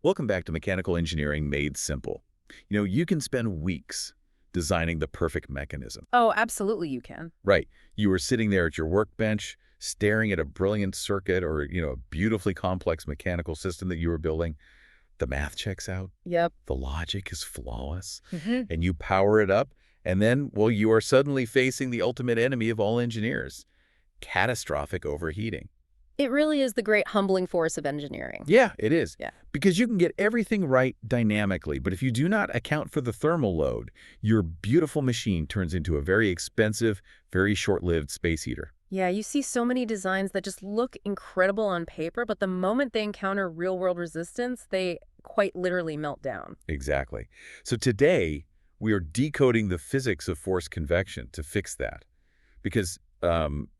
Welcome back to Mechanical Engineering Made Simple. You can spend weeks designing the perfect mechanism. Oh, absolutely you can. Right. You were sitting there at your workbench, staring at a brilliant circuit or, a beautifully complex mechanical system that you were building. The math checks out. Yep. The logic is flawless. hmm And you power it up. And then, well, you are suddenly facing the ultimate enemy of all engineers, catastrophic overheating. It really is the great humbling force of engineering. Yeah, it is. Yeah. Because you can get everything right dynamically, but if you do not account for the thermal load, your beautiful machine turns into a very expensive, very short-lived space heater. Yeah, you see so many designs that just look incredible on paper, but the moment they encounter real-world resistance, they quite literally melt down. Exactly. So today, we are decoding the physics of forced convection to fix that. Because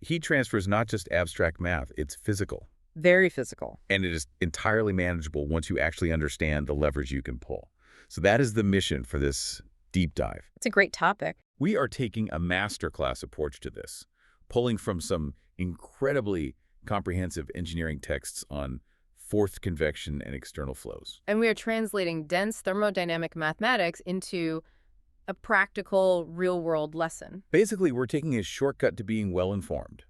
heat transfer is not just abstract math, it's physical. Very physical. And it is entirely manageable once you actually understand the levers you can pull. So that is the mission for this deep dive. It's a great topic. We are taking a masterclass approach to this, pulling from some incredibly comprehensive engineering texts on forced convection and external flows. And we are translating dense thermodynamic mathematics into a practical, real-world lesson. Basically, we're taking a shortcut to being well-informed.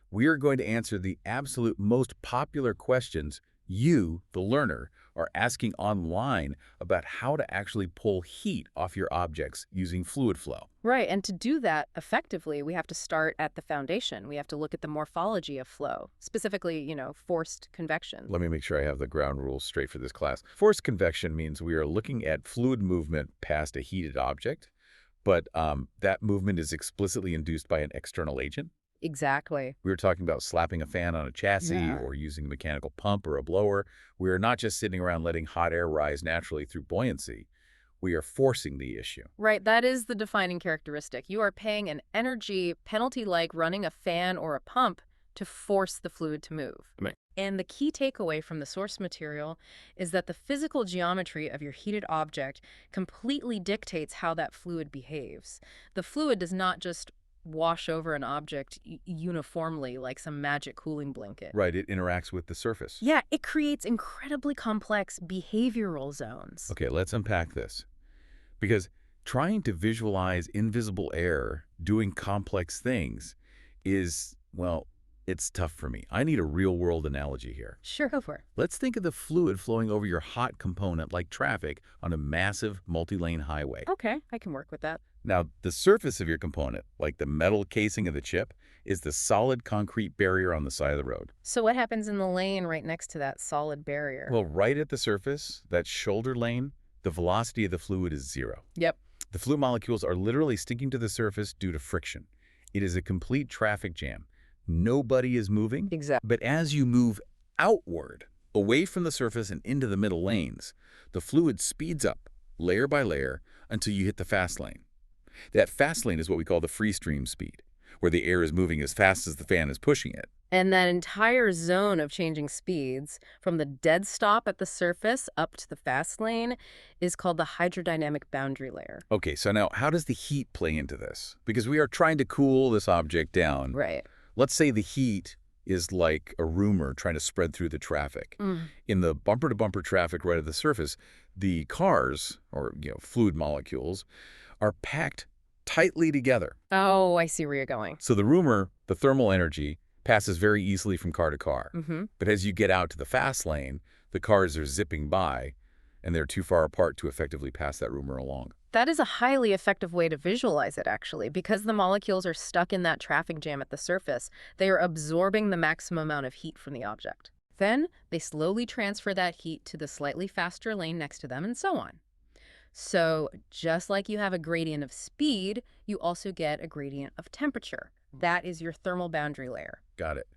We are going to answer the absolute most popular questions you, the learner, are asking online about how to actually pull heat off your objects using fluid flow. Right, and to do that effectively, we have to start at the foundation. We have to look at the morphology of flow, specifically, forced convection. Let me make sure I have the ground rules straight for this class. Forced convection means we are looking at fluid movement past a heated object, but that movement is explicitly induced by an external agent. Exactly. We were talking about slapping a fan on a chassis or using a mechanical pump or a blower. We are not just sitting around letting hot air rise naturally through buoyancy. We are forcing the issue. Right, that is the defining characteristic. You are paying an energy penalty like running a fan or a pump to force the fluid to move. Right. And the key takeaway from the source material is that the physical geometry of your heated object completely dictates how that fluid behaves. The fluid does not just wash over an object uniformly like some magic cooling blanket. Right, it interacts with the surface. Yeah, it creates incredibly complex behavioral zones. Okay, let's unpack this. Because trying to visualize invisible air doing complex things is, well, it's tough for me. I need a real-world analogy here. Sure, go for it. Let's think of the fluid flowing over your hot component like traffic on a massive multi-lane highway. Okay, I can work with that. Now, the surface of your component, like the metal casing of the chip, is the solid concrete barrier on the side of the road. So what happens in the lane right next to that solid barrier? Well, right at the surface, that shoulder lane, the velocity of the fluid is zero. Yep. The fluid molecules are literally sticking to the surface due to friction. It is a complete traffic jam. Nobody is moving. Exactly. But as you move outward, away from the surface and into the middle lanes, the fluid speeds up layer by layer until you hit the fast lane. That fast lane is what we call the free stream speed, where the air is moving as fast as the fan is pushing it. And that entire zone of changing speeds, from the dead stop at the surface up to the fast lane, is called the hydrodynamic boundary layer. Okay, so now how does the heat play into this? Because we are trying to cool this object down. Right. Let's say the heat is like a rumor trying to spread through the traffic. In the bumper-to-bumper traffic right at the surface, the cars, or fluid molecules, are packed tightly together. Oh, I see where you're going. So the rumor, the thermal energy, passes very easily from car to car. But as you get out to the fast lane, the cars are zipping by, and they're too far apart to effectively pass that rumor along. That is a highly effective way to visualize it, actually. Because the molecules are stuck in that traffic jam at the surface, they are absorbing the maximum amount of heat from the object. Then, they slowly transfer that heat to the slightly faster lane next to them, and so on. So, just like you have a gradient of speed, you also get a gradient of temperature. That is your thermal boundary layer. Got it.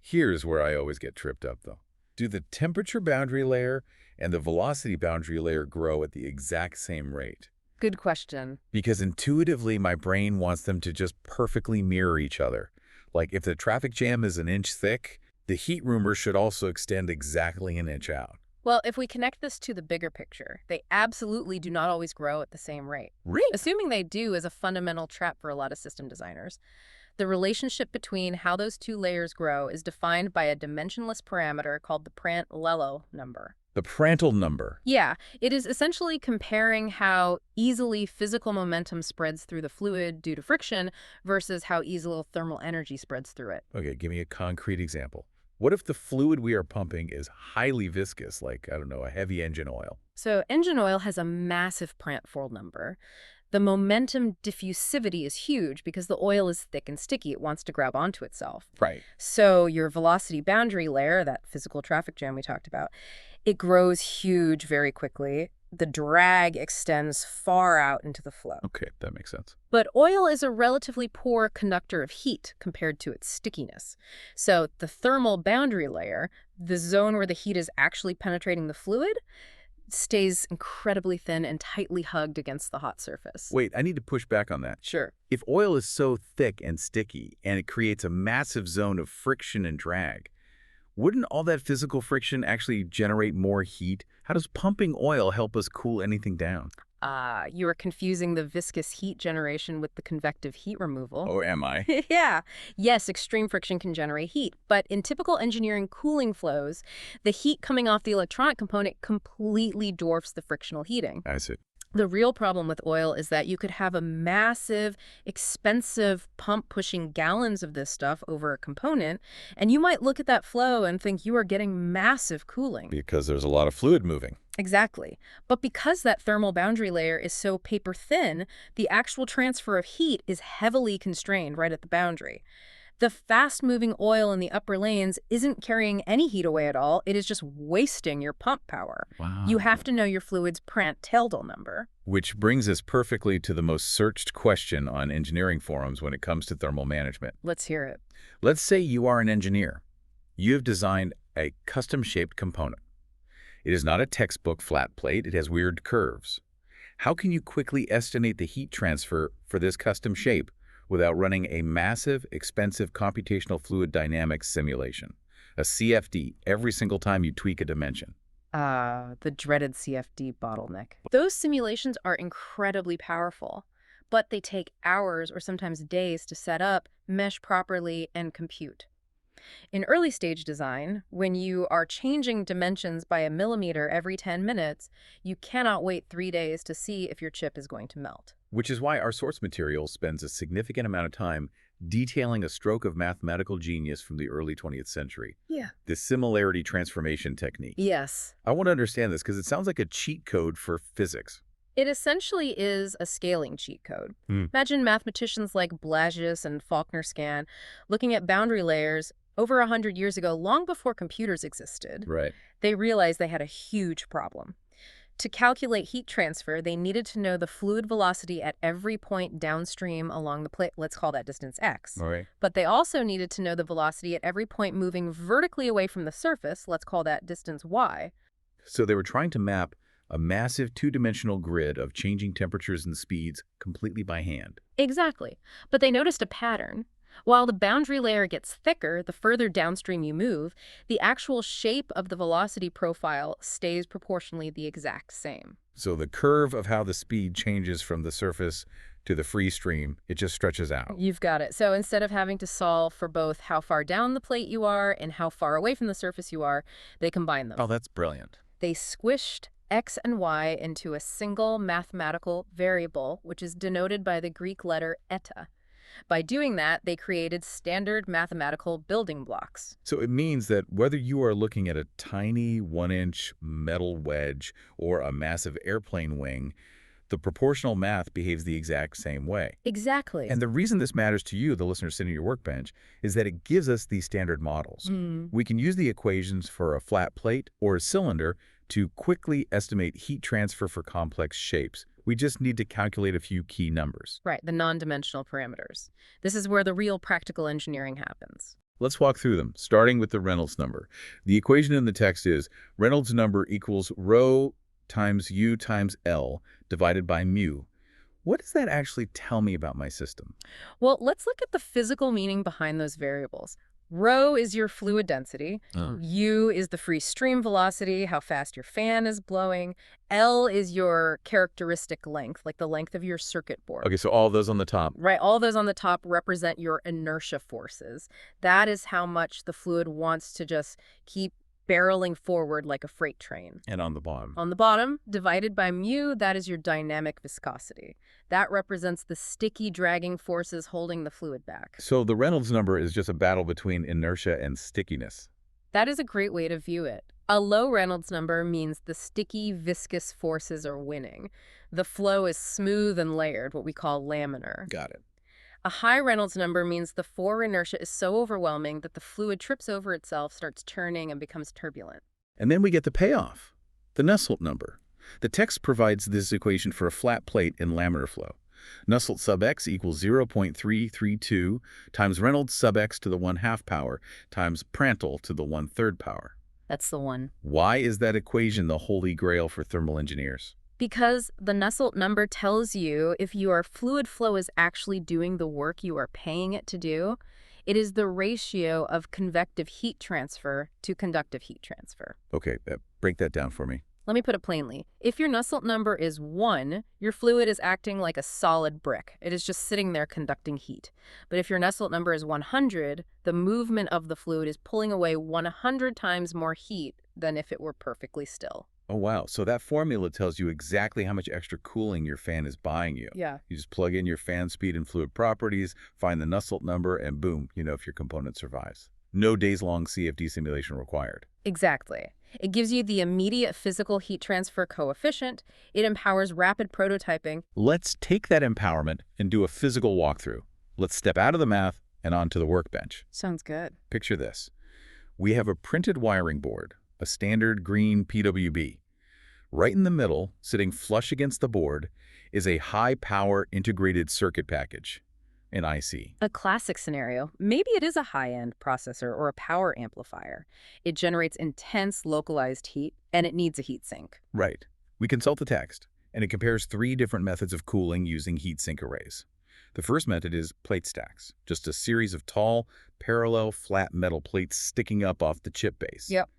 Here's where I always get tripped up, though. Do the temperature boundary layer and the velocity boundary layer grow at the exact same rate? Good question. Because intuitively, my brain wants them to just perfectly mirror each other. Like if the traffic jam is an inch thick, the heat rumor should also extend exactly an inch out. Well, if we connect this to the bigger picture, they absolutely do not always grow at the same rate. Really? Assuming they do is a fundamental trap for a lot of system designers. The relationship between how those two layers grow is defined by a dimensionless parameter called the Prandtl number. The Prandtl number. Yeah, it is essentially comparing how easily physical momentum spreads through the fluid due to friction versus how easily thermal energy spreads through it. Okay, give me a concrete example. What if the fluid we are pumping is highly viscous, like, I don't know, a heavy engine oil? So engine oil has a massive Prandtl number. The momentum diffusivity is huge because the oil is thick and sticky. It wants to grab onto itself. Right. So your velocity boundary layer, that physical traffic jam we talked about, it grows huge very quickly. The drag extends far out into the flow. Okay, that makes sense. But oil is a relatively poor conductor of heat compared to its stickiness. So the thermal boundary layer, the zone where the heat is actually penetrating the fluid, stays incredibly thin and tightly hugged against the hot surface. Wait, I need to push back on that. Sure. If oil is so thick and sticky and it creates a massive zone of friction and drag, wouldn't all that physical friction actually generate more heat? How does pumping oil help us cool anything down? You are confusing the viscous heat generation with the convective heat removal. Oh, am I? Yeah. Yes, extreme friction can generate heat, but in typical engineering cooling flows, the heat coming off the electronic component completely dwarfs the frictional heating. I see. The real problem with oil is that you could have a massive, expensive pump pushing gallons of this stuff over a component, and you might look at that flow and think you are getting massive cooling. Because there's a lot of fluid moving. Exactly. But because that thermal boundary layer is so paper thin, the actual transfer of heat is heavily constrained right at the boundary. The fast-moving oil in the upper lanes isn't carrying any heat away at all. It is just wasting your pump power. Wow. You have to know your fluid's Prandtl number. Which brings us perfectly to the most searched question on engineering forums when it comes to thermal management. Let's hear it. Let's say you are an engineer. You have designed a custom-shaped component. It is not a textbook flat plate. It has weird curves. How can you quickly estimate the heat transfer for this custom shape without running a massive, expensive computational fluid dynamics simulation, a CFD, every single time you tweak a dimension? The dreaded CFD bottleneck. Those simulations are incredibly powerful, but they take hours or sometimes days to set up, mesh properly, and compute. In early stage design, when you are changing dimensions by a millimeter every 10 minutes, you cannot wait 3 days to see if your chip is going to melt. Which is why our source material spends a significant amount of time detailing a stroke of mathematical genius from the early 20th century. Yeah. The similarity transformation technique. Yes. I want to understand this because it sounds like a cheat code for physics. It essentially is a scaling cheat code. Imagine mathematicians like Blasius and Faulkner-Scan looking at boundary layers over 100 years ago, long before computers existed. Right. They realized they had a huge problem. To calculate heat transfer, they needed to know the fluid velocity at every point downstream along the plate. Let's call that distance x. All right. But they also needed to know the velocity at every point moving vertically away from the surface. Let's call that distance y. So they were trying to map a massive two-dimensional grid of changing temperatures and speeds completely by hand. Exactly. But they noticed a pattern. While the boundary layer gets thicker the further downstream you move, the actual shape of the velocity profile stays proportionally the exact same. So the curve of how the speed changes from the surface to the free stream, it just stretches out. You've got it. So instead of having to solve for both how far down the plate you are and how far away from the surface you are, they combine them. Oh, that's brilliant. They squished x and y into a single mathematical variable, which is denoted by the Greek letter eta. By doing that, they created standard mathematical building blocks. So it means that whether you are looking at a tiny 1-inch metal wedge or a massive airplane wing, the proportional math behaves the exact same way. Exactly. And the reason this matters to you, the listener sitting at your workbench, is that it gives us these standard models. We can use the equations for a flat plate or a cylinder to quickly estimate heat transfer for complex shapes. We just need to calculate a few key numbers. Right, the non-dimensional parameters. This is where the real practical engineering happens. Let's walk through them, starting with the Reynolds number. The equation in the text is Reynolds number equals rho times U times L divided by mu. What does that actually tell me about my system? Well, let's look at the physical meaning behind those variables. Rho is your fluid density. U is the free stream velocity, how fast your fan is blowing. L is your characteristic length, like the length of your circuit board. Okay, so all those on the top. Right, all those on the top represent your inertia forces. That is how much the fluid wants to just keep barreling forward like a freight train. And on the bottom. On the bottom, divided by mu, that is your dynamic viscosity. That represents the sticky, dragging forces holding the fluid back. So the Reynolds number is just a battle between inertia and stickiness. That is a great way to view it. A low Reynolds number means the sticky, viscous forces are winning. The flow is smooth and layered, what we call laminar. Got it. A high Reynolds number means the forward inertia is so overwhelming that the fluid trips over itself, starts turning, and becomes turbulent. And then we get the payoff, the Nusselt number. The text provides this equation for a flat plate in laminar flow. Nusselt sub x equals 0.332 times Reynolds sub x to the 1/2 power times Prandtl to the 1/3 power. That's the one. Why is that equation the holy grail for thermal engineers? Because the Nusselt number tells you if your fluid flow is actually doing the work you are paying it to do. It is the ratio of convective heat transfer to conductive heat transfer. Okay, break that down for me. Let me put it plainly. If your Nusselt number is 1, your fluid is acting like a solid brick. It is just sitting there conducting heat. But if your Nusselt number is 100, the movement of the fluid is pulling away 100 times more heat than if it were perfectly still. Oh, wow. So that formula tells you exactly how much extra cooling your fan is buying you. Yeah. You just plug in your fan speed and fluid properties, find the Nusselt number, and boom, you know if your component survives. No days-long CFD simulation required. Exactly. It gives you the immediate physical heat transfer coefficient. It empowers rapid prototyping. Let's take that empowerment and do a physical walkthrough. Let's step out of the math and onto the workbench. Sounds good. Picture this. We have a printed wiring board, a standard green PWB. Right in the middle, sitting flush against the board, is a high-power integrated circuit package, an IC. A classic scenario. Maybe it is a high-end processor or a power amplifier. It generates intense localized heat, and it needs a heatsink. Right. We consult the text, and it compares 3 different methods of cooling using heatsink arrays. The first method is plate stacks, just a series of tall, parallel, flat metal plates sticking up off the chip base. Yep.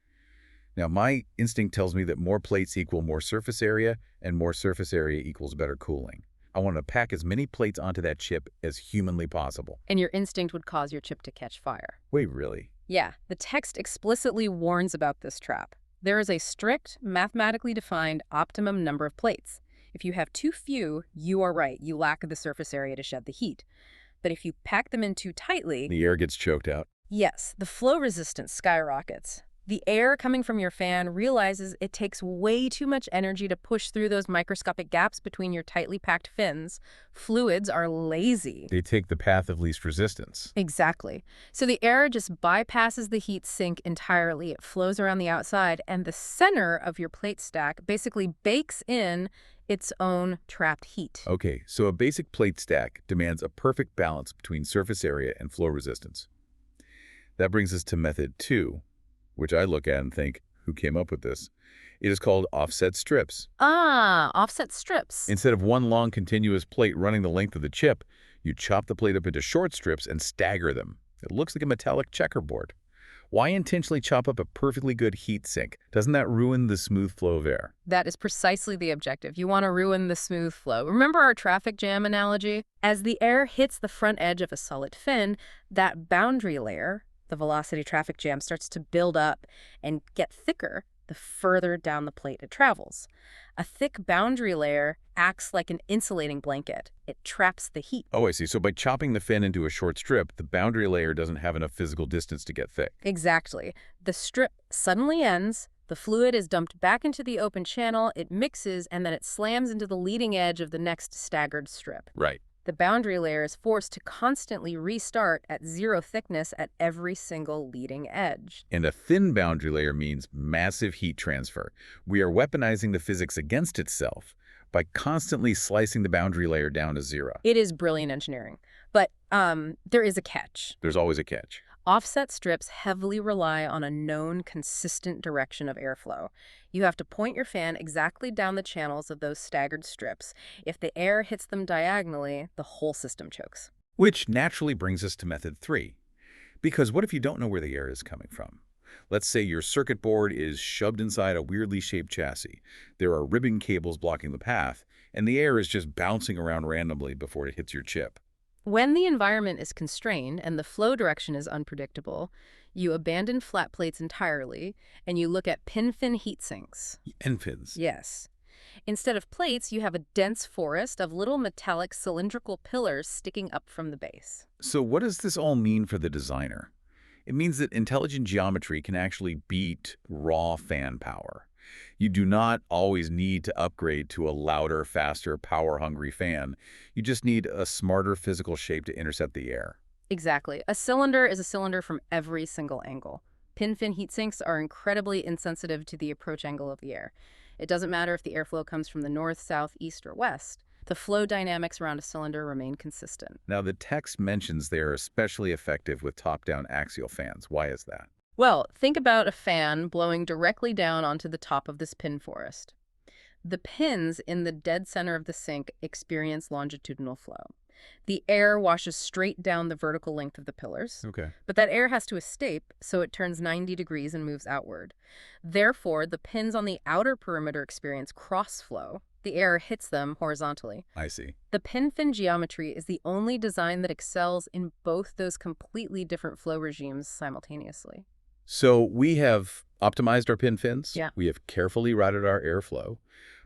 Now, my instinct tells me that more plates equal more surface area, and more surface area equals better cooling. I want to pack as many plates onto that chip as humanly possible. And your instinct would cause your chip to catch fire. Wait, really? Yeah, the text explicitly warns about this trap. There is a strict, mathematically defined optimum number of plates. If you have too few, you are right. You lack the surface area to shed the heat. But if you pack them in too tightly, The air gets choked out. yes, the flow resistance skyrockets. The air coming from your fan realizes it takes way too much energy to push through those microscopic gaps between your tightly packed fins. Fluids are lazy. They take the path of least resistance. Exactly. So the air just bypasses the heat sink entirely. It flows around the outside, and the center of your plate stack basically bakes in its own trapped heat. Okay, so a basic plate stack demands a perfect balance between surface area and flow resistance. That brings us to method 2, which I look at and think, who came up with this? It is called offset strips. Ah, offset strips. Instead of one long continuous plate running the length of the chip, you chop the plate up into short strips and stagger them. It looks like a metallic checkerboard. Why intentionally chop up a perfectly good heat sink? Doesn't that ruin the smooth flow of air? That is precisely the objective. You want to ruin the smooth flow. Remember our traffic jam analogy? As the air hits the front edge of a solid fin, that boundary layer, the velocity traffic jam, starts to build up and get thicker the further down the plate it travels. A thick boundary layer acts like an insulating blanket. It traps the heat. Oh, I see. So by chopping the fin into a short strip, the boundary layer doesn't have enough physical distance to get thick. Exactly. The strip suddenly ends, the fluid is dumped back into the open channel, it mixes, and then it slams into the leading edge of the next staggered strip. Right. The boundary layer is forced to constantly restart at 0 thickness at every single leading edge. And a thin boundary layer means massive heat transfer. We are weaponizing the physics against itself by constantly slicing the boundary layer down to 0. It is brilliant engineering. But there is a catch. There's always a catch. Offset strips heavily rely on a known consistent direction of airflow. You have to point your fan exactly down the channels of those staggered strips. If the air hits them diagonally, the whole system chokes. Which naturally brings us to method 3. Because what if you don't know where the air is coming from? Let's say your circuit board is shoved inside a weirdly shaped chassis. There are ribbon cables blocking the path, and the air is just bouncing around randomly before it hits your chip. When the environment is constrained and the flow direction is unpredictable, You abandon flat plates entirely, and you look at pin-fin heat sinks. End fins. Yes. Instead of plates, you have a dense forest of little metallic cylindrical pillars sticking up from the base. So what does this all mean for the designer? It means that intelligent geometry can actually beat raw fan power. You do not always need to upgrade to a louder, faster, power-hungry fan. You just need a smarter physical shape to intercept the air. Exactly. A cylinder is a cylinder from every single angle. Pin-fin heat sinks are incredibly insensitive to the approach angle of the air. It doesn't matter if the airflow comes from the north, south, east, or west. The flow dynamics around a cylinder remain consistent. Now, the text mentions they are especially effective with top-down axial fans. Why is that? Well, think about a fan blowing directly down onto the top of this pin forest. The pins in the dead center of the sink experience longitudinal flow. The air washes straight down the vertical length of the pillars, Okay. but that air has to escape, so it turns 90 degrees and moves outward. Therefore, the pins on the outer perimeter experience cross-flow. The air hits them horizontally. I see. The pin-fin geometry is the only design that excels in both those completely different flow regimes simultaneously. So we have optimized our pin fins. Yeah. We have carefully routed our airflow.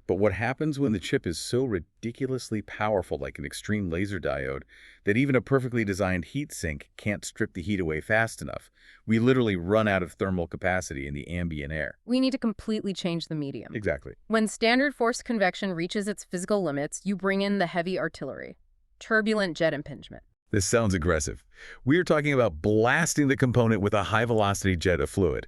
But what happens when the chip is so ridiculously powerful, like an extreme laser diode, that even a perfectly designed heat sink can't strip the heat away fast enough? We literally run out of thermal capacity in the ambient air. We need to completely change the medium. Exactly. When standard forced convection reaches its physical limits, you bring in the heavy artillery. Turbulent jet impingement. This sounds aggressive. We are talking about blasting the component with a high-velocity jet of fluid.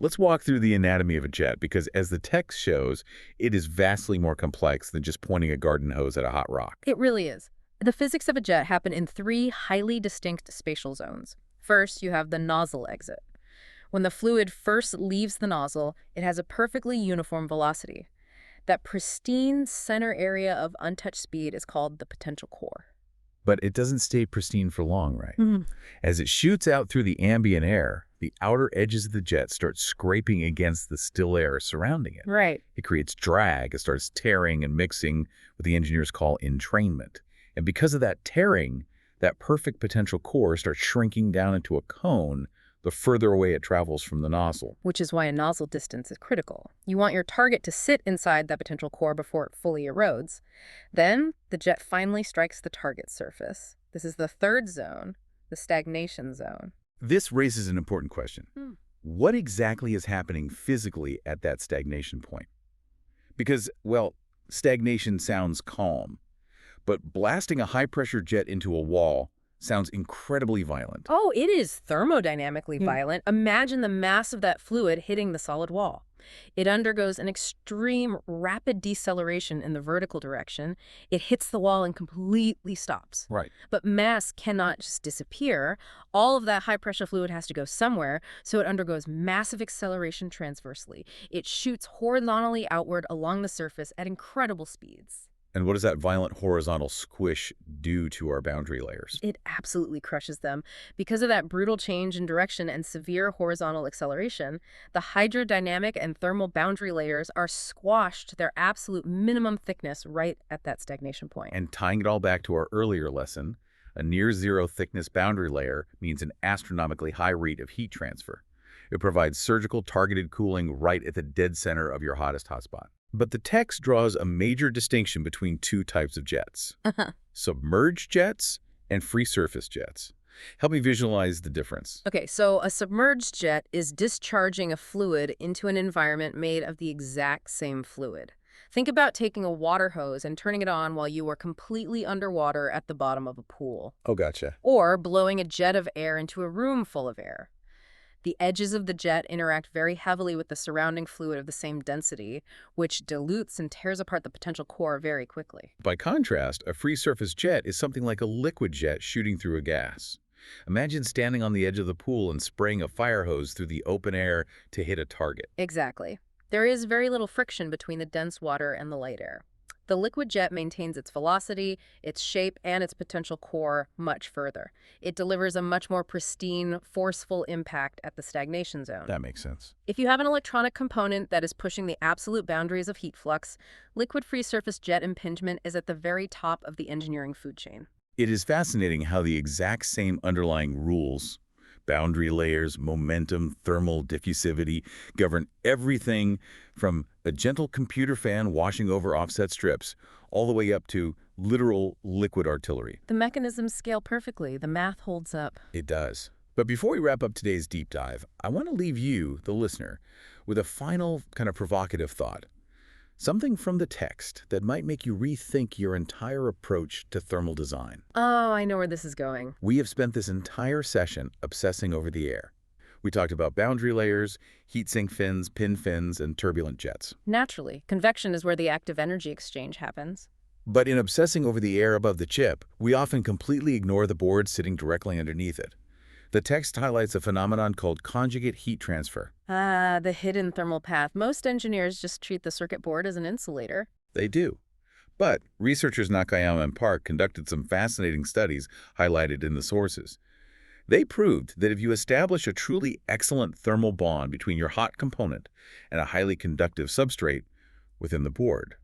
Let's walk through the anatomy of a jet because, as the text shows, it is vastly more complex than just pointing a garden hose at a hot rock. It really is. The physics of a jet happen in three highly distinct spatial zones. First, you have the nozzle exit. When the fluid first leaves the nozzle, it has a perfectly uniform velocity. That pristine center area of untouched speed is called the potential core. But it doesn't stay pristine for long, right? Mm-hmm. As it shoots out through the ambient air, the outer edges of the jet start scraping against the still air surrounding it. Right. It creates drag. It starts tearing and mixing what the engineers call entrainment. And because of that tearing, that perfect potential core starts shrinking down into a cone the further away it travels from the nozzle. Which is why a nozzle distance is critical. You want your target to sit inside that potential core before it fully erodes. Then, the jet finally strikes the target surface. This is the third zone, the stagnation zone. This raises an important question. What exactly is happening physically at that stagnation point? Because, well, stagnation sounds calm, but blasting a high-pressure jet into a wall sounds incredibly violent. Oh, it is thermodynamically violent. Imagine the mass of that fluid hitting the solid wall. It undergoes an extreme rapid deceleration in the vertical direction. It hits the wall and completely stops. Right. But mass cannot just disappear. All of that high-pressure fluid has to go somewhere, so it undergoes massive acceleration transversely. It shoots horizontally outward along the surface at incredible speeds. And what does that violent horizontal squish do to our boundary layers? It absolutely crushes them. Because of that brutal change in direction and severe horizontal acceleration, the hydrodynamic and thermal boundary layers are squashed to their absolute minimum thickness right at that stagnation point. And tying it all back to our earlier lesson, a near-zero thickness boundary layer means an astronomically high rate of heat transfer. It provides surgical targeted cooling right at the dead center of your hottest hotspot. But the text draws a major distinction between two types of jets. Submerged jets and free surface jets. Help me visualize the difference. Okay, so a submerged jet is discharging a fluid into an environment made of the exact same fluid. Think about taking a water hose and turning it on while you are completely underwater at the bottom of a pool. Oh, gotcha. Or blowing a jet of air into a room full of air. The edges of the jet interact very heavily with the surrounding fluid of the same density, which dilutes and tears apart the potential core very quickly. By contrast, a free surface jet is something like a liquid jet shooting through a gas. Imagine standing on the edge of the pool and spraying a fire hose through the open air to hit a target. Exactly. There is very little friction between the dense water and the light air. The liquid jet maintains its velocity, its shape, and its potential core much further. It delivers a much more pristine, forceful impact at the stagnation zone. That makes sense. If you have an electronic component that is pushing the absolute boundaries of heat flux, liquid free surface jet impingement is at the very top of the engineering food chain. It is fascinating how the exact same underlying rules Boundary layers, momentum, thermal diffusivity govern everything from a gentle computer fan washing over offset strips all the way up to literal liquid artillery. The mechanisms scale perfectly. The math holds up. It does. But before we wrap up today's deep dive, I want to leave you, the listener, with a final kind of provocative thought. Something from the text that might make you rethink your entire approach to thermal design. Oh, I know where this is going. We have spent this entire session obsessing over the air. We talked about boundary layers, heat sink fins, pin fins, and turbulent jets. Naturally, convection is where the active energy exchange happens. But in obsessing over the air above the chip, we often completely ignore the board sitting directly underneath it. The text highlights a phenomenon called conjugate heat transfer. Ah, the hidden thermal path. Most engineers just treat the circuit board as an insulator. They do. But researchers Nakayama and Park conducted some fascinating studies highlighted in the sources. They proved that if you establish a truly excellent thermal bond between your hot component and a highly conductive substrate within the board,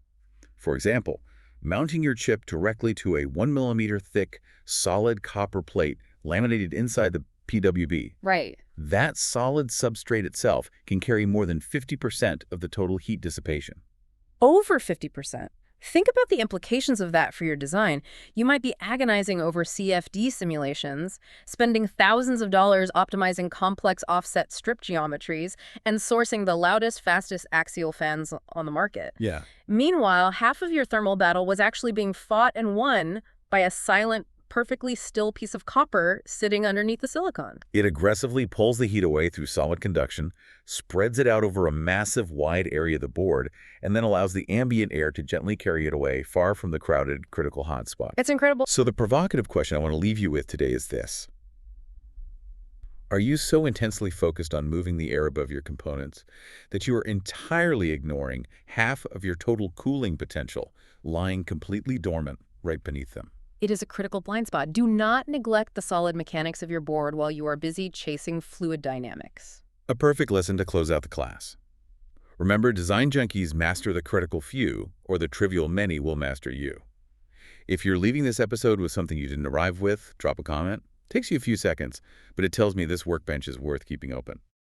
for example, mounting your chip directly to a 1 millimeter thick solid copper plate laminated inside the PWB. Right. That solid substrate itself can carry more than 50% of the total heat dissipation. Over 50%. Think about the implications of that for your design. You might be agonizing over CFD simulations, spending thousands of dollars optimizing complex offset strip geometries, and sourcing the loudest, fastest axial fans on the market. Yeah. Meanwhile, half of your thermal battle was actually being fought and won by a silent, perfectly still piece of copper sitting underneath the silicon. It aggressively pulls the heat away through solid conduction, spreads it out over a massive wide area of the board, and then allows the ambient air to gently carry it away far from the crowded critical hotspot. It's incredible. So the provocative question I want to leave you with today is this. Are you so intensely focused on moving the air above your components that you are entirely ignoring half of your total cooling potential lying completely dormant right beneath them? It is a critical blind spot. Do not neglect the solid mechanics of your board while you are busy chasing fluid dynamics. A perfect lesson to close out the class. Remember, design junkies master the critical few, or the trivial many will master you. If you're leaving this episode with something you didn't arrive with, drop a comment. Takes you a few seconds, but it tells me this workbench is worth keeping open.